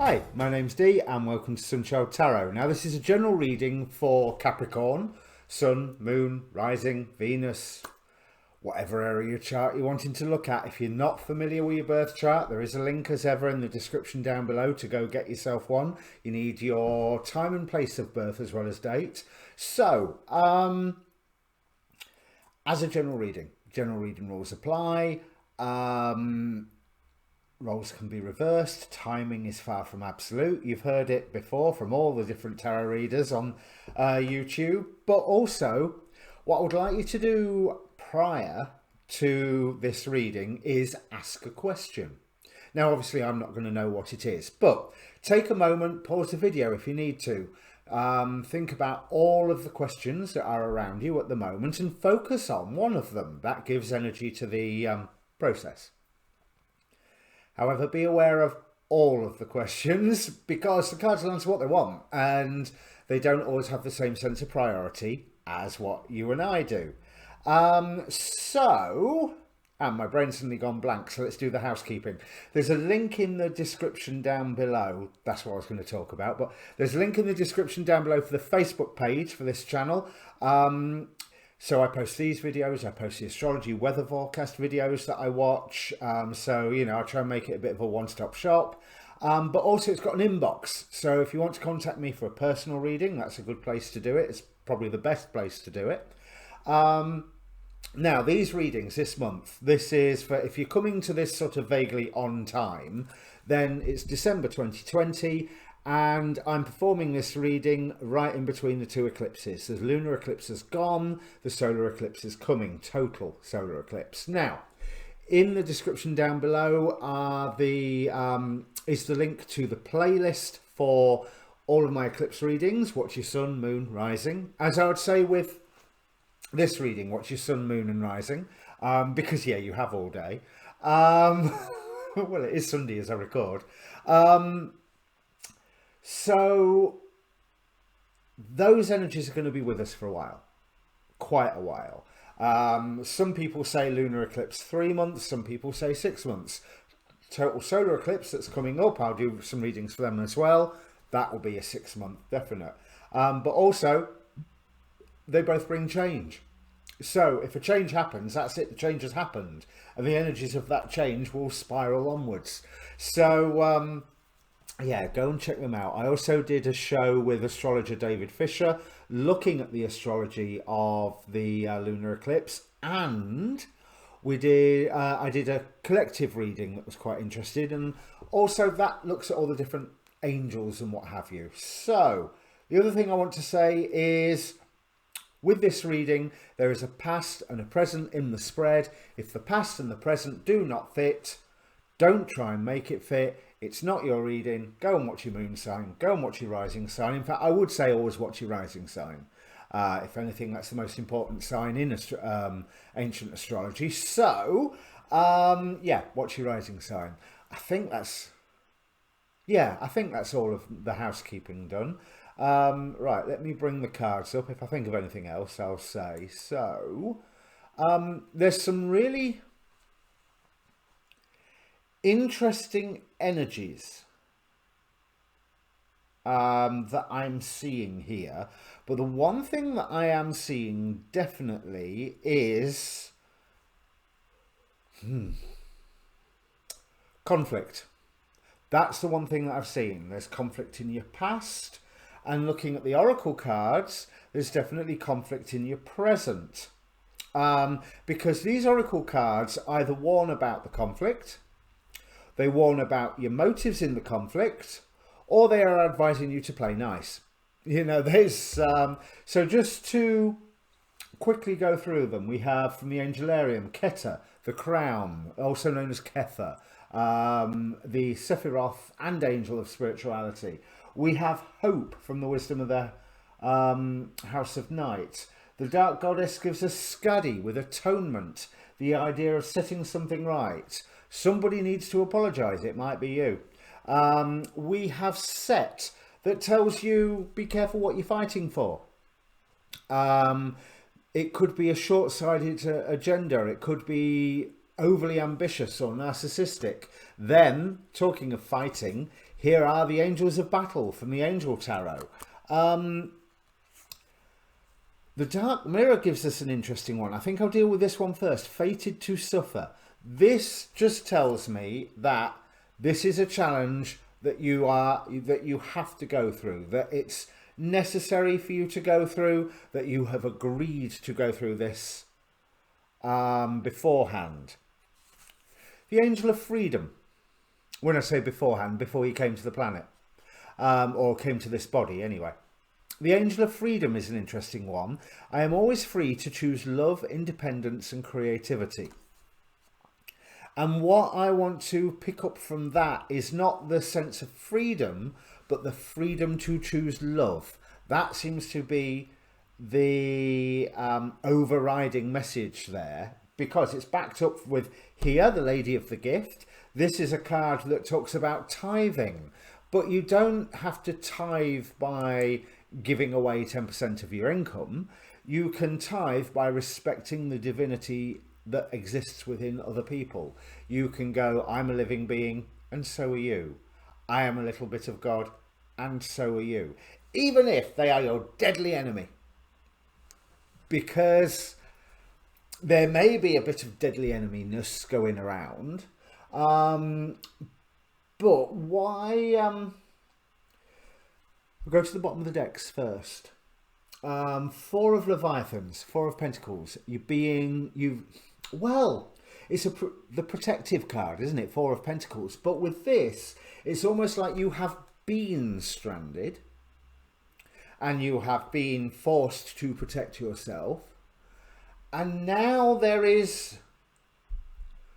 Hi, my name's Dee and welcome to Untitled Tarot. Now this is a general reading for Capricorn, Sun, Moon, Rising, Venus, whatever area of your chart you're wanting to look at. If you're not familiar with your birth chart, there is a link as ever in the description down below to go get yourself one. You need your time and place of birth as well as date. So, as a general reading rules apply. Roles can be reversed. Timing is far from absolute. You've heard it before from all the different tarot readers on YouTube. But also, what I would like you to do prior to this reading is ask a question. Now, obviously, I'm not going to know what it is, but take a moment, pause the video if you need to. Think about all of the questions that are around you at the moment and focus on one of them. That gives energy to the process. However, be aware of all of the questions because the cards will answer what they want and they don't always have the same sense of priority as what you and I do. And my brain's suddenly gone blank, so let's do the housekeeping. There's a link in the description down below. That's what I was going to talk about, but there's a link in the description down below for the Facebook page for this channel. So I post these videos, I post the astrology weather forecast videos that I watch. So, you know, I try and make it a bit of a one-stop shop. But also it's got an inbox. So if you want to contact me for a personal reading, that's a good place to do it. It's probably the best place to do it. Now, these readings this month, this is for, if you're coming to this sort of vaguely on time, then it's December 2020. And I'm performing this reading right in between the two eclipses. The lunar eclipse is gone, the solar eclipse is coming, total solar eclipse. Now, in the description down below is the link to the playlist for all of my eclipse readings. Watch your sun, moon, rising. As I would say with this reading, watch your sun, moon and rising. Because, yeah, you have all day. Well, it is Sunday as I record. So those energies are going to be with us for a while, quite a while. Some people say lunar eclipse 3 months, some people say 6 months. Total solar eclipse that's coming up, I'll do some readings for them as well. That will be a 6 month definite. But also, they both bring change. So if a change happens, that's it, the change has happened. And the energies of that change will spiral onwards. So, yeah, go and check them out. I also did a show with astrologer David Fischer looking at the astrology of the lunar eclipse, and I did a collective reading that was quite interesting, and also that looks at all the different angels and what have you. So the other thing I want to say is, with this reading, there is a past and a present in the spread. If the past and the present do not fit, don't try and make it fit. It's not your reading. Go and watch your moon sign. Go and watch your rising sign. In fact, I would say always watch your rising sign. If anything, that's the most important sign in ancient astrology. So, yeah, watch your rising sign. I think that's all of the housekeeping done. Right, let me bring the cards up. If I think of anything else, I'll say. So, there's some really interesting energies that I'm seeing here, but the one thing that I am seeing definitely is conflict. That's the one thing that I've seen. There's conflict in your past, and looking at the oracle cards, there's definitely conflict in your present, because these oracle cards either warn about the conflict, they warn about your motives in the conflict, or they are advising you to play nice. You know, there's so just to quickly go through them, we have from the Angelarium, Keter, the Crown, also known as Kether, the Sephiroth and Angel of Spirituality. We have Hope from the Wisdom of the House of Night. The Dark Goddess gives us Skadi with Atonement, the idea of setting something right. Somebody needs to apologise, it might be you. We have Set, that tells you be careful what you're fighting for. It could be a short-sighted agenda, it could be overly ambitious or narcissistic. Then, talking of fighting, Here are the Angels of Battle from the Angel Tarot. The Dark Mirror gives us an interesting one. I think I'll deal with this one first. Fated to Suffer. This just tells me that this is a challenge that you have to go through, that it's necessary for you to go through, that you have agreed to go through this beforehand. The Angel of Freedom. When I say beforehand, before he came to the planet, or came to this body anyway. The Angel of Freedom is an interesting one. I am always free to choose love, independence and creativity. And what I want to pick up from that is not the sense of freedom, but the freedom to choose love. That seems to be the overriding message there, because it's backed up with here, the Lady of the Gift. This is a card that talks about tithing, but you don't have to tithe by giving away 10% of your income. You can tithe by respecting the divinity that exists within other people. You can go, I'm a living being and so are you. I am a little bit of God and so are you. Even if they are your deadly enemy. Because there may be a bit of deadly eneminess going around. But why... We'll go to the bottom of the decks first. Four of Leviathans, Four of Pentacles. Well, it's the protective card, isn't it? Four of Pentacles. But with this, it's almost like you have been stranded and you have been forced to protect yourself. And now there is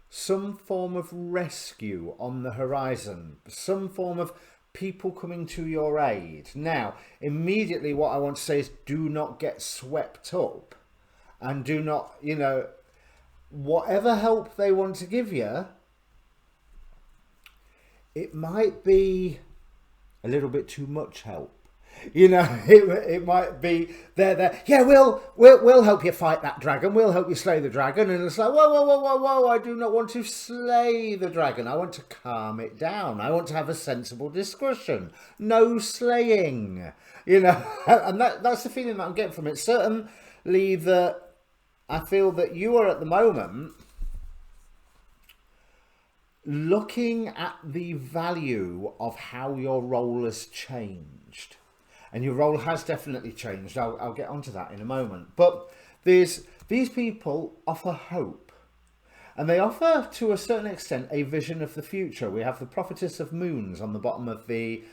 some form of rescue on the horizon, some form of people coming to your aid. Now, immediately what I want to say is do not get swept up and do not, you know, whatever help they want to give you, it might be a little bit too much help. You know, it might be there. Yeah, we'll help you fight that dragon. We'll help you slay the dragon. And it's like, whoa! I do not want to slay the dragon. I want to calm it down. I want to have a sensible discussion. No slaying. You know, and that's the feeling that I'm getting from it. Certainly, that I feel that you are at the moment looking at the value of how your role has changed. And your role has definitely changed. I'll get onto that in a moment. But these people offer hope. And they offer, to a certain extent, a vision of the future. We have the Prophetess of Moons on the bottom of the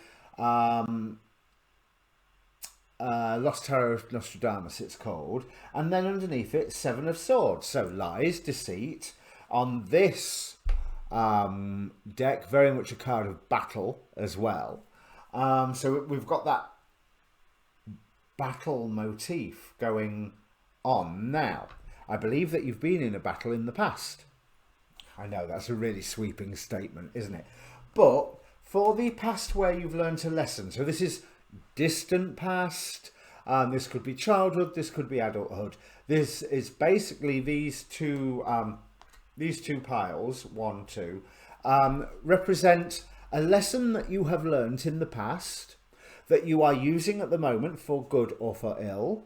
Lost Tarot of Nostradamus, it's called. And then underneath it, Seven of Swords. So lies, deceit. On this deck, very much a card of battle as well. So we've got that battle motif going on now. I believe that you've been in a battle in the past. I know that's a really sweeping statement, isn't it? But for the past where you've learned a lesson, so this is distant past, this could be childhood, this could be adulthood. This is basically these two piles, 1, 2, represent a lesson that you have learned in the past that you are using at the moment for good or for ill,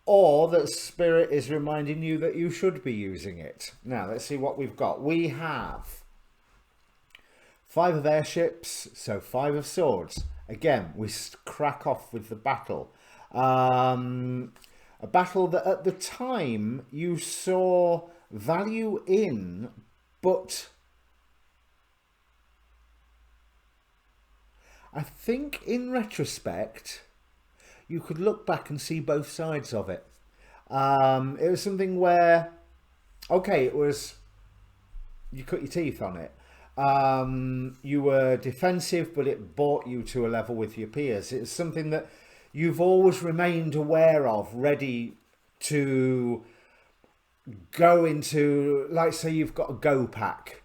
or that Spirit is reminding you that you should be using it. Now, let's see what we've got. We have 5 of airships, so 5 of swords. Again, we crack off with the battle. A battle that at the time you saw value in, but I think in retrospect, you could look back and see both sides of it. It was something where, okay, it was, you cut your teeth on it. You were defensive, but it brought you to a level with your peers. It's something that you've always remained aware of, ready to go into, like say you've got a go pack.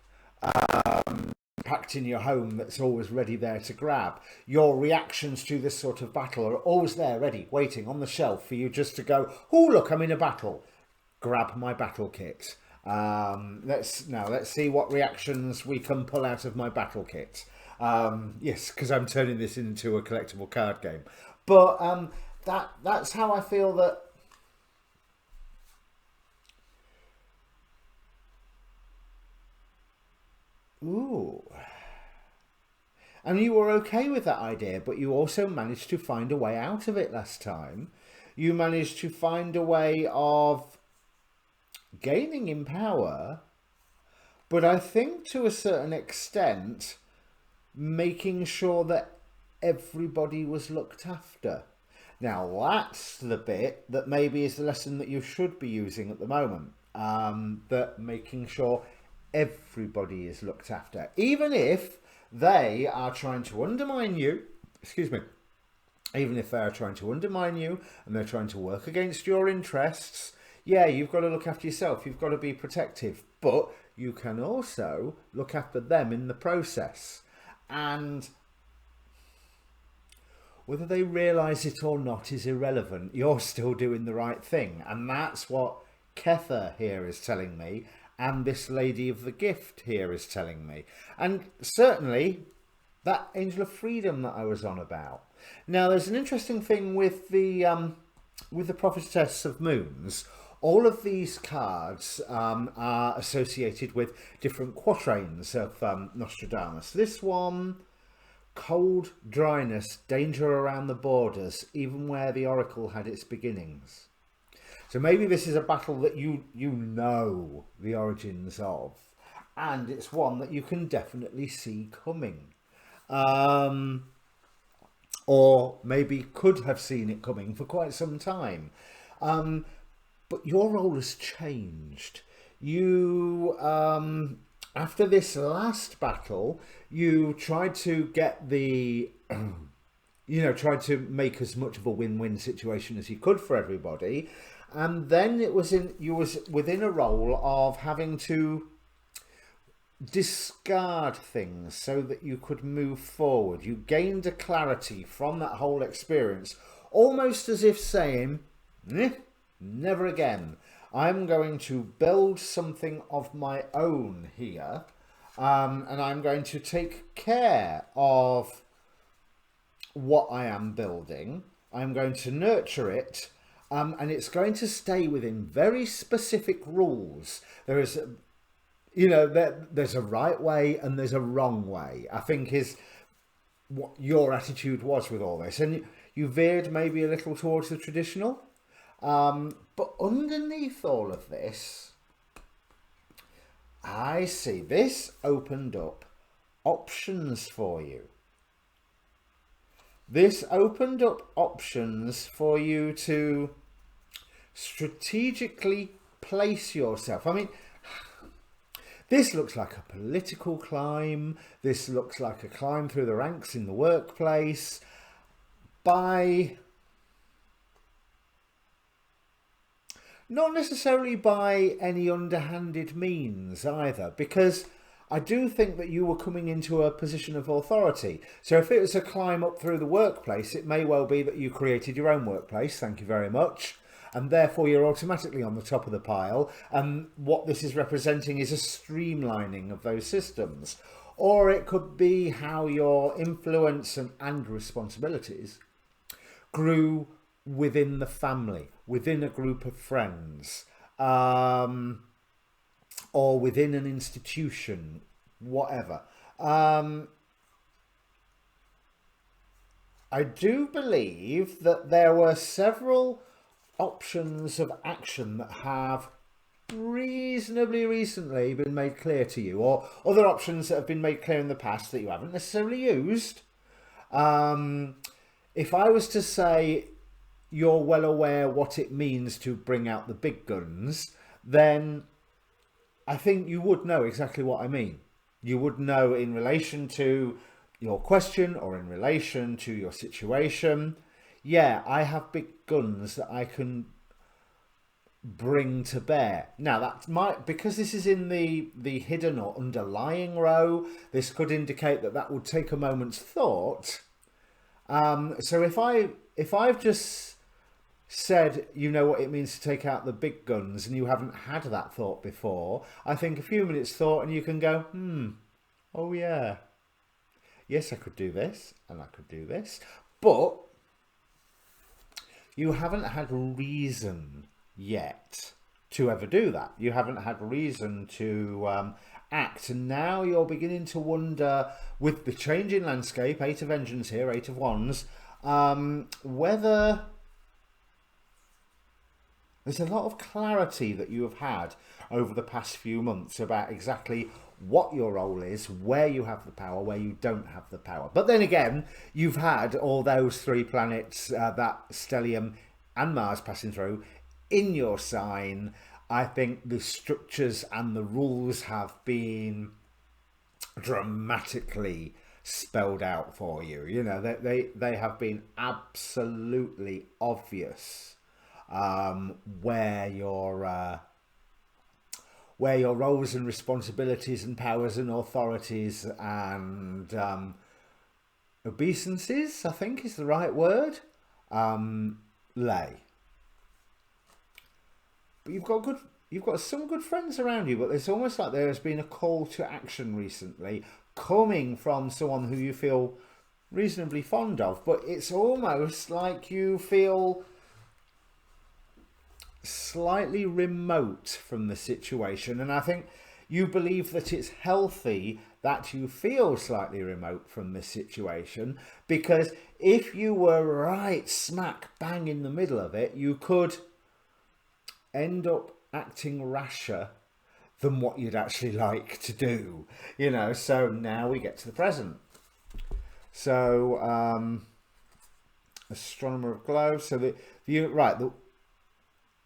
Packed in your home that's always ready there to grab. Your reactions to this sort of battle are always there ready, waiting on the shelf for you just to go, oh look, I'm in a battle, grab my battle kit. Let's see what reactions we can pull out of my battle kit. Yes, because I'm turning this into a collectible card game. But that's how I feel that. Ooh. And you were okay with that idea, but you also managed to find a way out of it last time. You managed to find a way of gaining in power, but I think to a certain extent, making sure that everybody was looked after. Now, that's the bit that maybe is the lesson that you should be using at the moment. That making sure everybody is looked after, even if they are trying to undermine you, excuse me, even if they are trying to undermine you and they're trying to work against your interests, yeah, you've got to look after yourself. You've got to be protective, but you can also look after them in the process. And whether they realise it or not is irrelevant. You're still doing the right thing. And that's what Kether here is telling me. And this Lady of the Gift here is telling me. And certainly that Angel of Freedom that I was on about. Now, there's an interesting thing with the Prophetess of Moons. All of these cards are associated with different quatrains of Nostradamus. This one, cold, dryness, danger around the borders, even where the oracle had its beginnings. So maybe this is a battle that you know the origins of, and it's one that you can definitely see coming. Or maybe could have seen it coming for quite some time. But your role has changed. You, after this last battle, you tried to get the, tried to make as much of a win-win situation as you could for everybody. And then you was within a role of having to discard things so that you could move forward. You gained a clarity from that whole experience, almost as if saying, never again. I'm going to build something of my own here, and I'm going to take care of what I am building. I'm going to nurture it, and it's going to stay within very specific rules. There is, there's a right way and there's a wrong way, I think, is what your attitude was with all this. And you veered maybe a little towards the traditional. But underneath all of this, I see this opened up options for you. This opened up options for you to strategically place yourself. I mean, this looks like a political climb. This looks like a climb through the ranks in the workplace by... not necessarily by any underhanded means either, because I do think that you were coming into a position of authority. So if it was a climb up through the workplace, it may well be that you created your own workplace, thank you very much, and therefore you're automatically on the top of the pile, and what this is representing is a streamlining of those systems. Or it could be how your influence and responsibilities grew within the family, within a group of friends, or within an institution, whatever. I do believe that there were several options of action that have reasonably recently been made clear to you, or other options that have been made clear in the past that you haven't necessarily used. If I was to say you're well aware what it means to bring out the big guns, then I think you would know exactly what I mean. You would know in relation to your question or in relation to your situation. Yeah, I have big guns that I can bring to bear. Now that might, because this is in the hidden or underlying row, this could indicate that would take a moment's thought. So if I've just said, you know what it means to take out the big guns, and you haven't had that thought before, I think a few minutes thought and you can go, oh yeah. yes, I could do this and I could do this, but you haven't had reason yet to ever do that. You haven't had reason to act, and now you're beginning to wonder, with the changing landscape, Eight of Engines here, Eight of Wands, whether there's a lot of clarity that you have had over the past few months about exactly what your role is, where you have the power, where you don't have the power. But then again, you've had all those three planets, that stellium and Mars passing through in your sign. I think the structures and the rules have been dramatically spelled out for you. You know, they have been absolutely obvious, where your roles and responsibilities and powers and authorities and obeisances, I think is the right word, lay. But you've got some good friends around you, but it's almost like there has been a call to action recently coming from someone who you feel reasonably fond of, but it's almost like you feel slightly remote from the situation. And I think you believe that it's healthy that you feel slightly remote from this situation, because if you were right smack bang in the middle of it, you could end up acting rasher than what you'd actually like to do, you know. So now we get to the present. So astronomer of globe. So the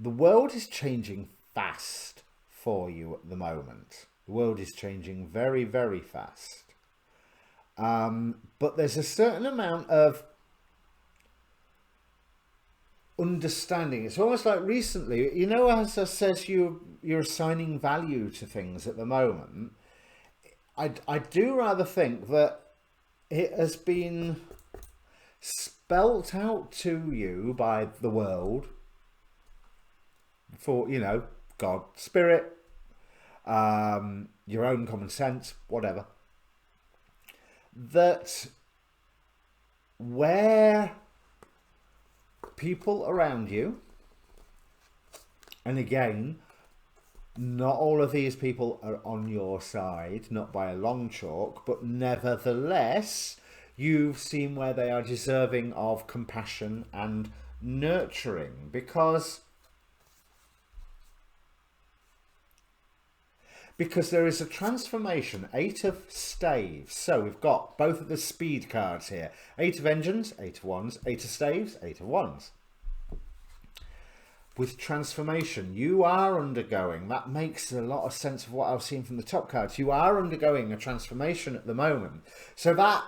world is changing fast for you at the moment. The world is changing very, very fast. But there's a certain amount of understanding. It's almost like recently, you know, as I says, you're assigning value to things at the moment. I do rather think that it has been spelt out to you by the world, for, you know, God, spirit, your own common sense, whatever, that where people around you, and again, not all of these people are on your side, not by a long chalk, but nevertheless, you've seen where they are deserving of compassion and nurturing, because there is a transformation. Eight of Staves. So we've got both of the speed cards here. Eight of Engines, Eight of Wands, Eight of Staves, Eight of Wands. With transformation, you are undergoing, that makes a lot of sense of what I've seen from the top cards. You are undergoing a transformation at the moment. So that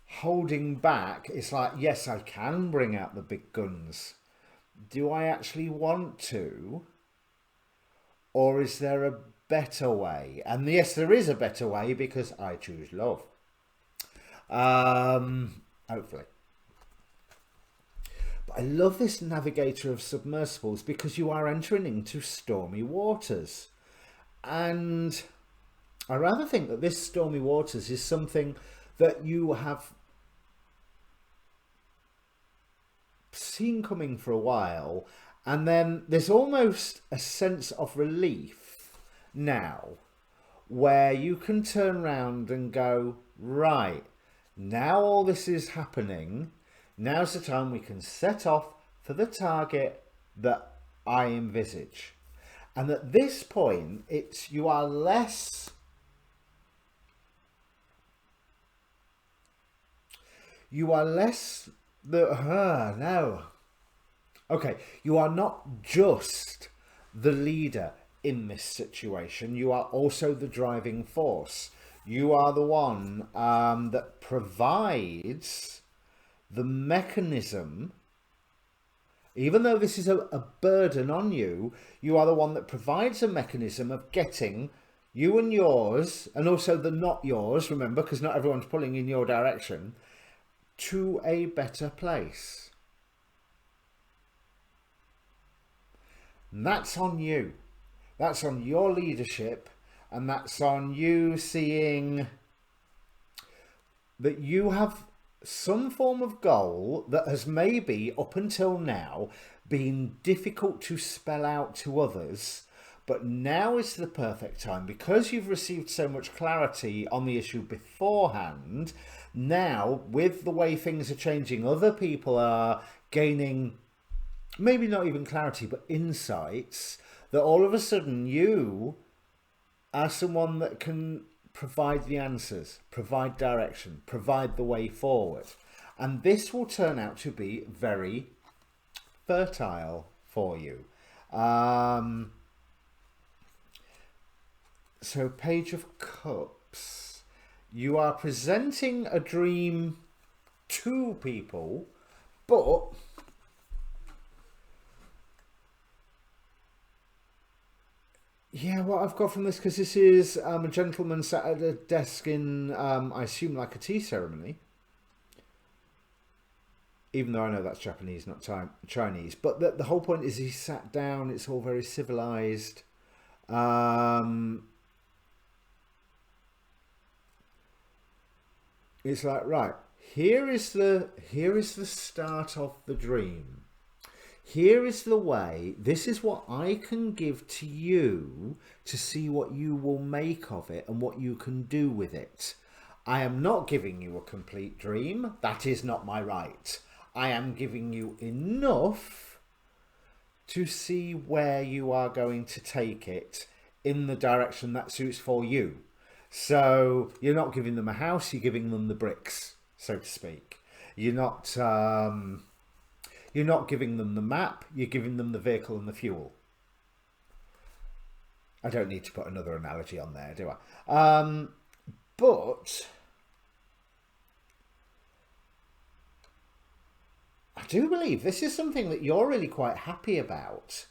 holding back, it's like, yes, I can bring out the big guns. Do I actually want to? Or is there a better way? And yes, there is a better way, because I choose love. Hopefully. But I love this navigator of submersibles, because you are entering into stormy waters. And I rather think that this stormy waters is something that you have seen coming for a while. And then there's almost a sense of relief now, where you can turn around and go, right, now all this is happening, now's the time we can set off for the target that I envisage. And at this point, you are less you are not just the leader in this situation, you are also the driving force. You are the one that provides the mechanism. Even though this is a burden on you, you are the one that provides a mechanism of getting you and yours, and also the not yours, remember, because not everyone's pulling in your direction, to a better place. And that's on you. That's on your leadership, and that's on you seeing that you have some form of goal that has maybe up until now been difficult to spell out to others, but now is the perfect time because you've received so much clarity on the issue beforehand. Now, with the way things are changing, other people are gaining maybe not even clarity, but insights, that all of a sudden you are someone that can provide the answers, provide direction, provide the way forward. And this will turn out to be very fertile for you. So Page of Cups. You are presenting a dream to people, but yeah, what I've got from this, because this is a gentleman sat at a desk in, I assume, like a tea ceremony. Even though I know that's Japanese, not Chinese. But the whole point is he sat down, it's all very civilized. It's like, right, here is the start of the dream. Here is the way, this is what I can give to you to see what you will make of it and what you can do with it. I am not giving you a complete dream. That is not my right. I am giving you enough to see where you are going to take it in the direction that suits for you. So you're not giving them a house, you're giving them the bricks, so to speak. You're not giving them the map, you're giving them the vehicle and the fuel. I don't need to put another analogy on there, do I? But I do believe this is something that you're really quite happy about.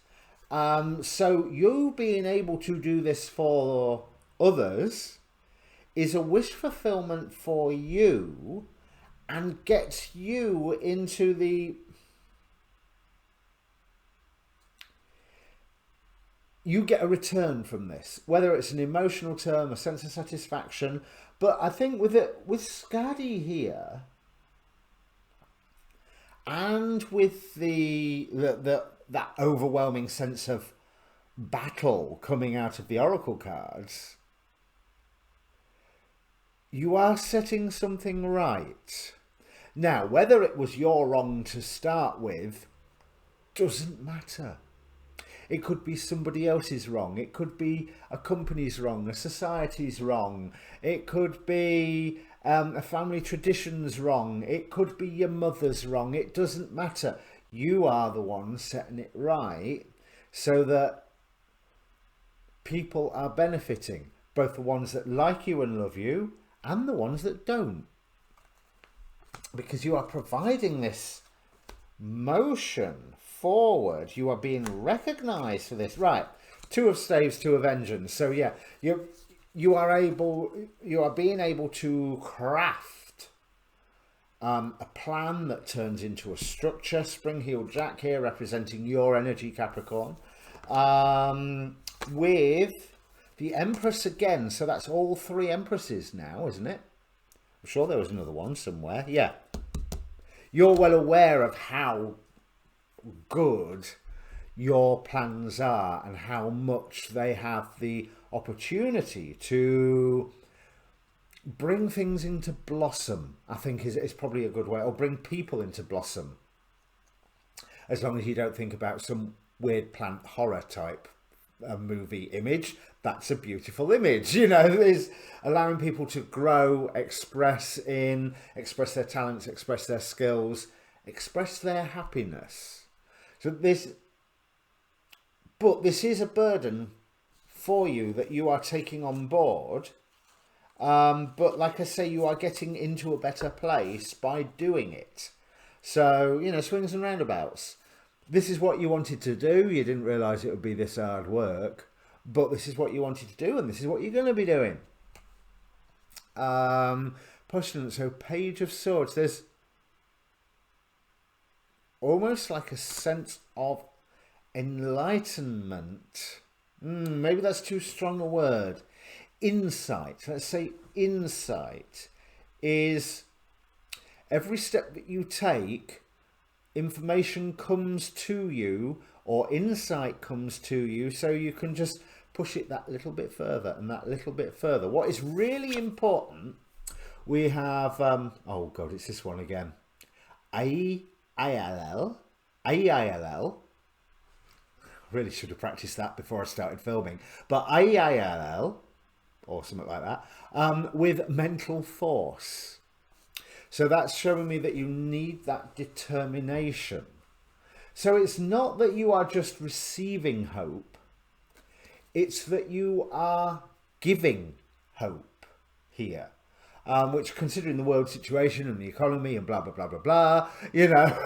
So you being able to do this for others is a wish fulfillment for you and gets you into the... You get a return from this, whether it's an emotional term, a sense of satisfaction. But I think with Skadi here, and with that overwhelming sense of battle coming out of the oracle cards, you are setting something right. Now, whether it was your wrong to start with doesn't matter. It could be somebody else's wrong. It could be a company's wrong, a society's wrong. It could be a family tradition's wrong. It could be your mother's wrong. It doesn't matter. You are the one setting it right so that people are benefiting, both the ones that like you and love you and the ones that don't. Because you are providing this motion forward. You are being recognized for this. Right. Two of Staves, Two of Engines. So yeah, you are being able to craft a plan that turns into a structure. Spring-heeled Jack here representing your energy, Capricorn. With the Empress again. So that's all three Empresses now, isn't it? I'm sure there was another one somewhere. Yeah. You're well aware of how good your plans are and how much they have the opportunity to bring things into blossom, I think is probably a good way, or bring people into blossom, as long as you don't think about some weird plant horror type movie image. That's a beautiful image, you know, is allowing people to grow, express their talents, express their skills, express their happiness. So this is a burden for you that you are taking on board. But like I say, you are getting into a better place by doing it. So, you know, swings and roundabouts. This is what you wanted to do. You didn't realise it would be this hard work, but this is what you wanted to do, and this is what you're going to be doing. Postulate, so Page of Swords. There's almost like a sense of enlightenment. Maybe that's too strong a word. Insight. Let's say insight is every step that you take, information comes to you or insight comes to you, so you can just push it that little bit further and that little bit further. What is really important, we have, oh God, it's this one again. AILL. Really should have practiced that before I started filming. But AILL, or something like that, with mental force. So that's showing me that you need that determination. So it's not that you are just receiving hope. It's that you are giving hope here. Which, considering the world situation and the economy and blah, blah, blah, blah, blah, you know,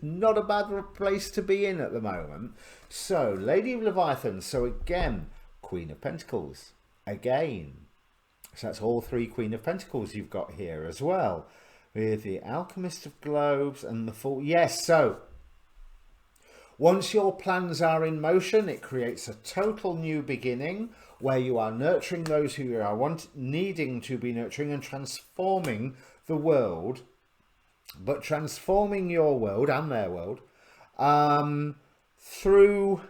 not a bad place to be in at the moment. So, Lady of Leviathan. So again, Queen of Pentacles. Again. So that's all three Queen of Pentacles you've got here as well. With the Alchemist of Globes and the Fool. Yes, so once your plans are in motion, it creates a total new beginning where you are nurturing those who you are needing to be nurturing and transforming the world, but transforming your world and their world through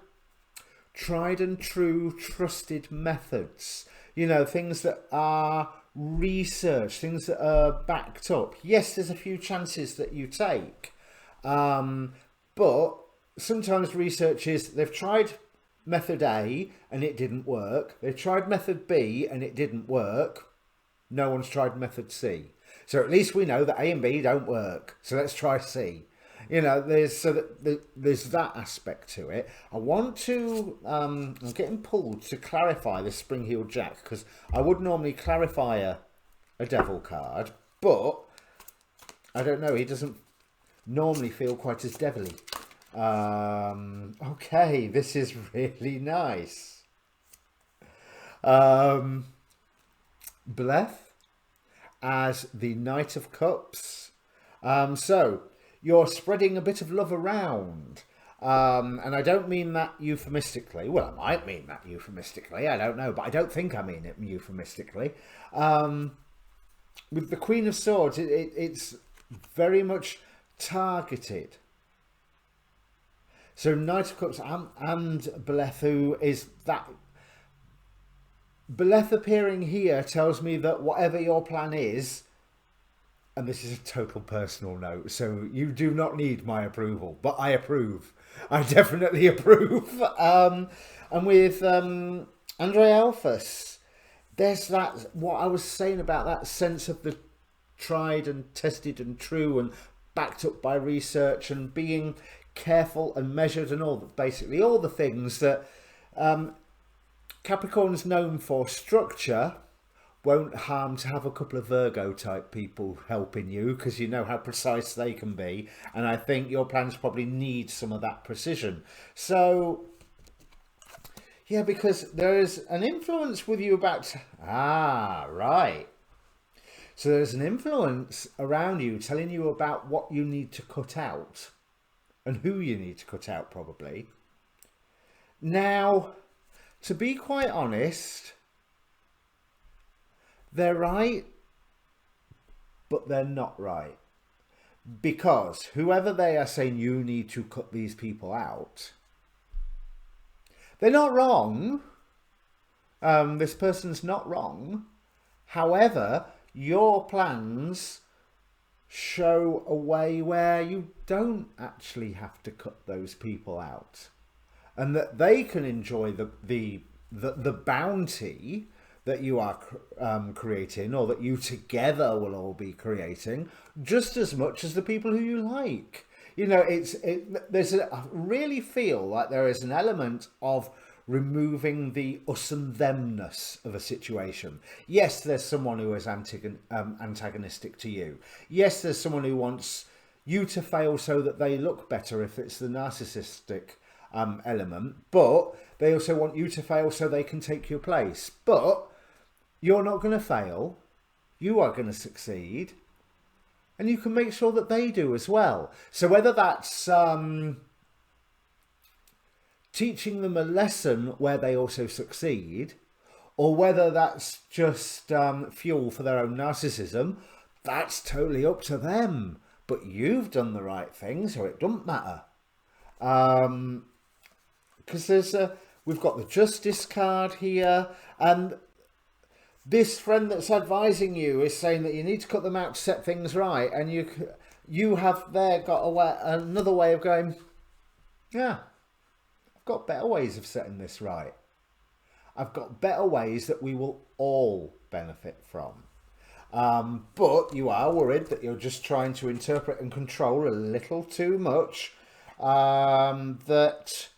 tried and true trusted methods. You know, things that are researched, things that are backed up. Yes, there's a few chances that you take, but sometimes research is they've tried method A and it didn't work. They've tried method B and it didn't work. No one's tried method C. So at least we know that A and B don't work. So let's try C. You know, there's that aspect to it. I want to, I'm getting pulled to clarify this Spring-Heeled Jack, because I would normally clarify a devil card, but I don't know, he doesn't normally feel quite as devilly. Okay, this is really nice. Bleth as the Knight of Cups. So you're spreading a bit of love around, and I don't mean that euphemistically. Well, I might mean that euphemistically, I don't know, but I don't think I mean it euphemistically. With the Queen of Swords, it's very much targeted. So Knight of Cups and Bleth, who is that... Bleth appearing here tells me that whatever your plan is, and this is a total personal note, so you do not need my approval, but I approve. I definitely approve. And with Andre Alphas, there's that, what I was saying about that sense of the tried and tested and true and backed up by research and being careful and measured and all, basically all the things that Capricorn's known for. Structure won't harm to have a couple of Virgo type people helping you, because you know how precise they can be, and I think your plans probably need some of that precision. So yeah, because there is an influence with you about, right, so there's an influence around you telling you about what you need to cut out and who you need to cut out, probably. Now, to be quite honest, they're right, but they're not right. Because whoever they are saying you need to cut these people out, they're not wrong. This person's not wrong. However, your plans show a way where you don't actually have to cut those people out, and that they can enjoy the bounty that you are creating, or that you together will all be creating, just as much as the people who you like. You know, I really feel like there is an element of removing the us and themness of a situation. Yes, there's someone who is antagonistic to you. Yes, there's someone who wants you to fail so that they look better, if it's the narcissistic element, but they also want you to fail so they can take your place. But you're not going to fail, you are going to succeed, and you can make sure that they do as well. So whether that's teaching them a lesson where they also succeed, or whether that's just fuel for their own narcissism, that's totally up to them. But you've done the right thing, so it doesn't matter. Because we've got the Justice card here, and this friend that's advising you is saying that you need to cut them out to set things right, and you have there got another way of going, yeah, I've got better ways of setting this right. I've got better ways that we will all benefit from. But you are worried that you're just trying to interpret and control a little too much, that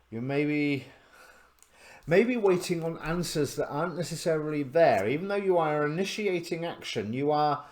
you maybe waiting on answers that aren't necessarily there. Even though you are initiating action, you are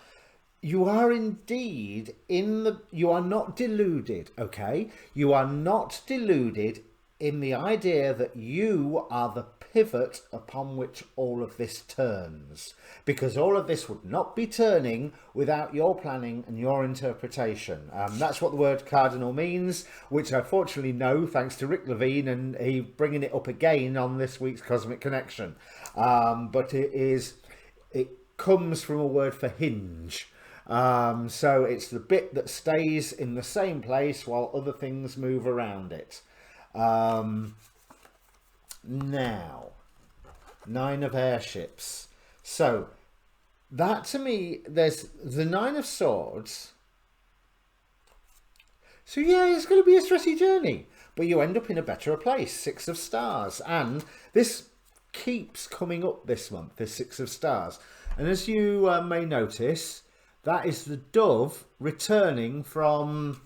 indeed you are not deluded, okay? You are not deluded in the idea that you are the pivot upon which all of this turns, because all of this would not be turning without your planning and your interpretation. That's what the word cardinal means, which I fortunately know thanks to Rick Levine, and he bringing it up again on this week's Cosmic Connection. But it comes from a word for hinge. So it's the bit that stays in the same place while other things move around it. Now, 9 of airships. So that to me, there's the 9 of swords. So yeah, it's going to be a stressy journey, but you end up in a better place. 6 of stars, and this keeps coming up this month, this 6 of stars. And as you may notice, that is the dove returning from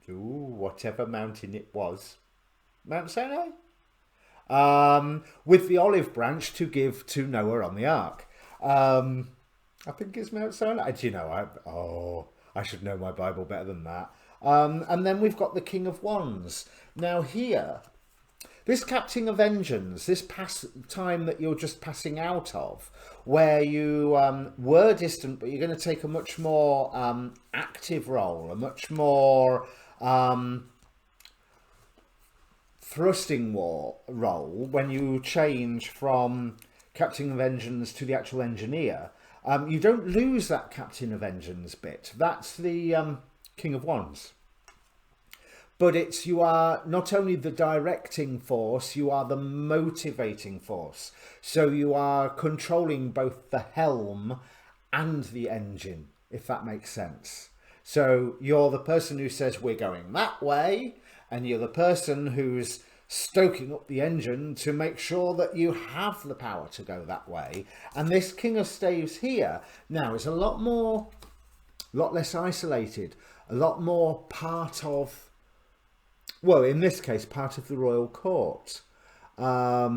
whatever mountain it was. Mount Sinai? With the olive branch to give to Noah on the ark. I think it's Mount Sinai. Do you know, I should know my Bible better than that. And then we've got the King of Wands. Now here, this Captain of Vengeance, this time that you're just passing out of, where you were distant, but you're going to take a much more active role, a much more thrusting role when you change from Captain of Vengeance to the actual engineer. You don't lose that Captain of Vengeance bit. That's the King of Wands. But you are not only the directing force, you are the motivating force. So you are controlling both the helm and the engine, if that makes sense. So you're the person who says we're going that way, and you're the person who's stoking up the engine to make sure that you have the power to go that way. And this King of Staves here now is a lot less isolated, a lot more part of, well, in this case, part of the royal court. But I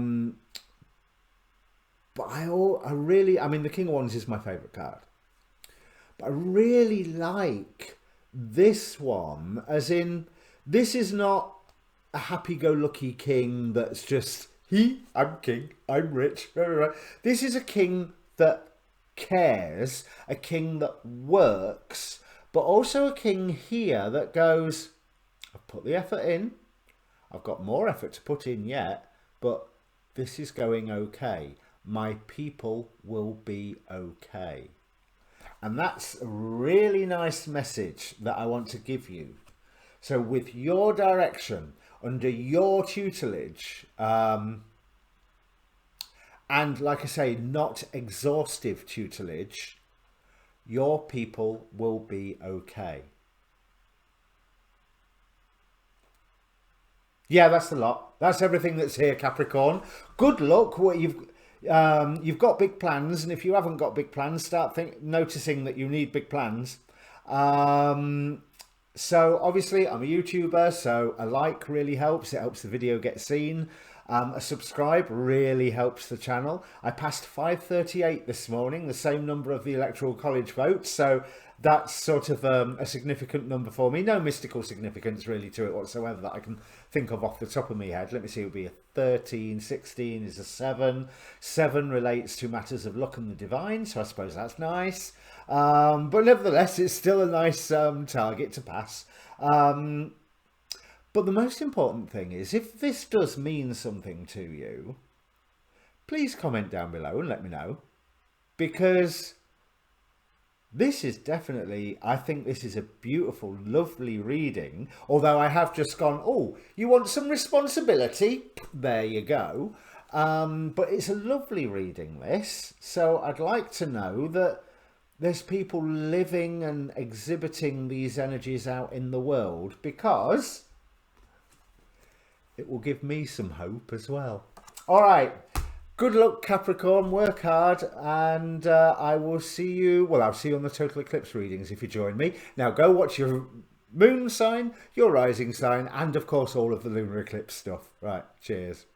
mean, the King of Wands is my favourite card. But I really like this one, as in, this is not a happy-go-lucky king that's just, I'm king, I'm rich. This is a king that cares, a king that works, but also a king here that goes, I've put the effort in, I've got more effort to put in yet, but this is going okay. My people will be okay. And that's a really nice message that I want to give you. So with your direction, under your tutelage, and like I say, not exhaustive tutelage, your people will be okay. Yeah, that's the lot. That's everything that's here, Capricorn. Good luck. What you've got big plans, and if you haven't got big plans, start noticing that you need big plans. So obviously I'm a YouTuber, so a like really helps. It helps the video get seen. A subscribe really helps the channel. I passed 538 this morning, the same number of the Electoral College votes, so that's sort of a significant number for me. No mystical significance really to it whatsoever that I can think of off the top of my head. Let me see, it would be a 13, 16 is a 7. 7 relates to matters of luck and the divine, so I suppose that's nice. But nevertheless, it's still a nice target to pass. But the most important thing is, if this does mean something to you, please comment down below and let me know, because this is definitely, I think this is a beautiful, lovely reading. Although I have just gone, oh, you want some responsibility? There you go. But it's a lovely reading, this. So I'd like to know that there's people living and exhibiting these energies out in the world, because it will give me some hope as well. All right. Good luck, Capricorn, work hard, and I will see you, well, I'll see you on the total eclipse readings if you join me. Now go watch your moon sign, your rising sign, and of course all of the lunar eclipse stuff. Right, cheers.